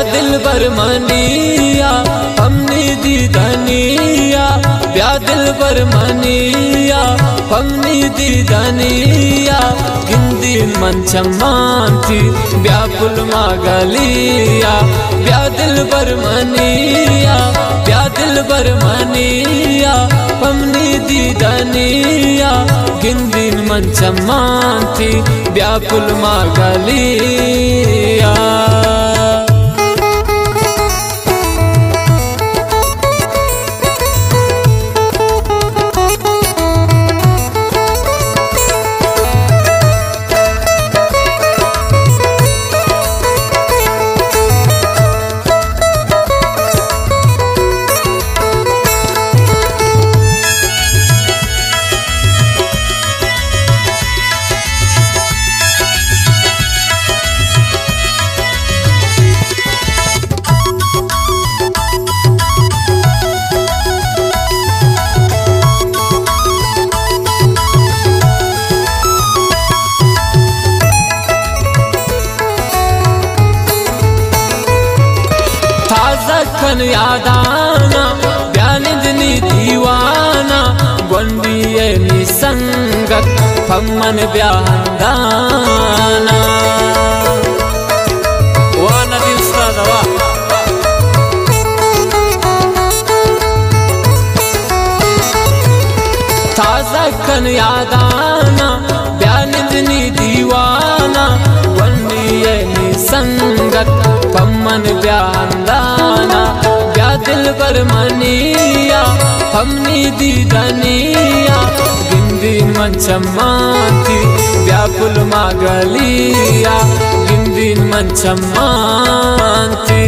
दिल बर मनिया हमनी दी धनिया ब्या दिल बर मनिया हमनी दी धनिया गिंदी मंचमांती ब्या पुल मागलिया ब्या दिल बर मनिया ब्या दिल बर मनिया हमनी दी धनिया गिंदी मंचमांती ब्या पुल मागलिया। खन यादाना ब्यानिदनी दीवाना गोंडिये निसंगत फमन ब्याहंदाना वाह नदी उस्ताद वाह। ताजा खन यादाना ब्यानिदनी दीवाना गोंडिये निसंगत फमन ब्याहंदाना ब्या दिल बर मनिया हमनी दी धनिया गिंदी मंचमांती ब्या पुल मागलिया गिंदी मंचमांती।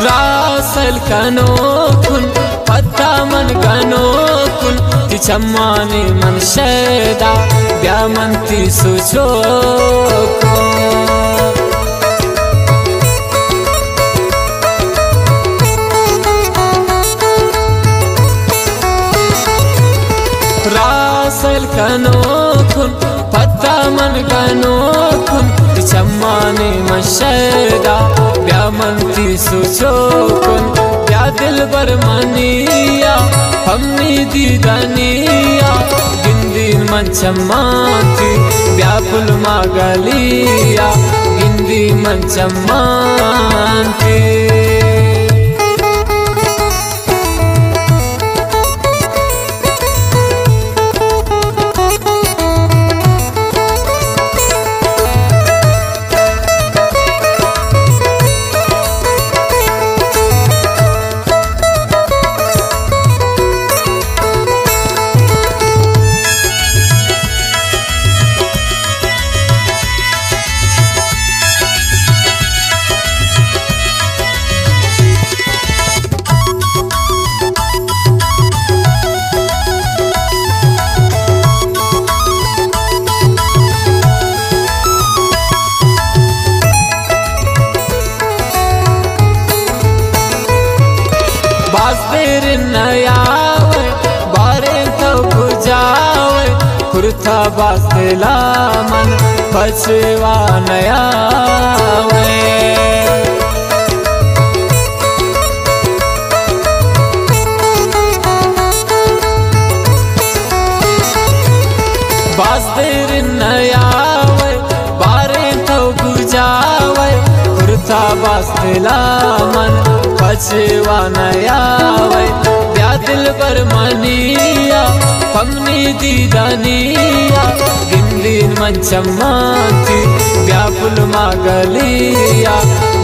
रासल कनो कुन पत्ता मन गनो कुन तिचम्माने मन शेदा ब्यामंती सुचो को रासल कनो कुन पत्ता मन गनो कुन तिचम्माने मन शेदा ब्यामंती सुचोकुन ब्या दिल बर मनिया हमनी दी धनिया गिंदी मंचमांती ब्या पुल मागलिया गिंदी मंचमांती। बास्तेर नयावे बारे तो बुझावे खुरथा बास्तेला मन पछवा नयावे बास्तेर नयावे बारे तो बुझावे खुरथा बास्तेला मन पछवा नयावे ब्या दिल बर मनिया हमनी दी धनिया गिंदी మంచమ్మాంతి వ్యాపులు మాగలియా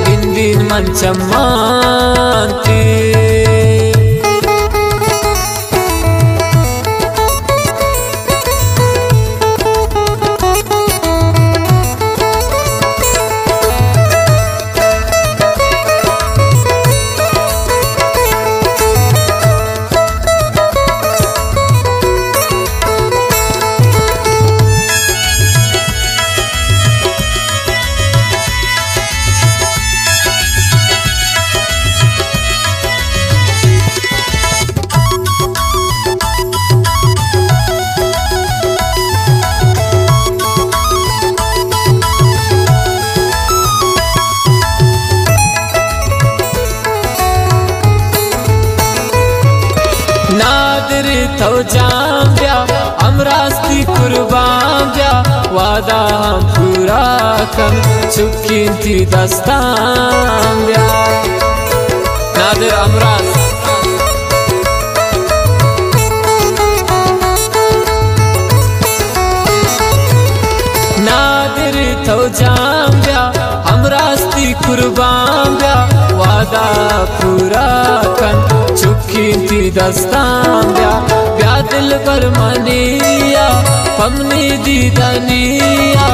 గిందిన్ మంచమ్మాంతి थो जाम्या अमरास्ती कुर्बान्या वादा हम पूरा कन चुकीन थी दस्ताम्या नादिर अमरास नादिर थो जाम्या अमरास्ती कुर्बान्या वादा पूरा कन चुकीन थी दस्ताम्या दिल पर मनिया पमनी दीदनिया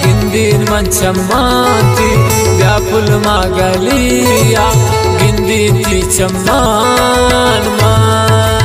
गिंदीन मंचम्मांती व्यापुल मागलिया गिंदीन ती चम्मान मान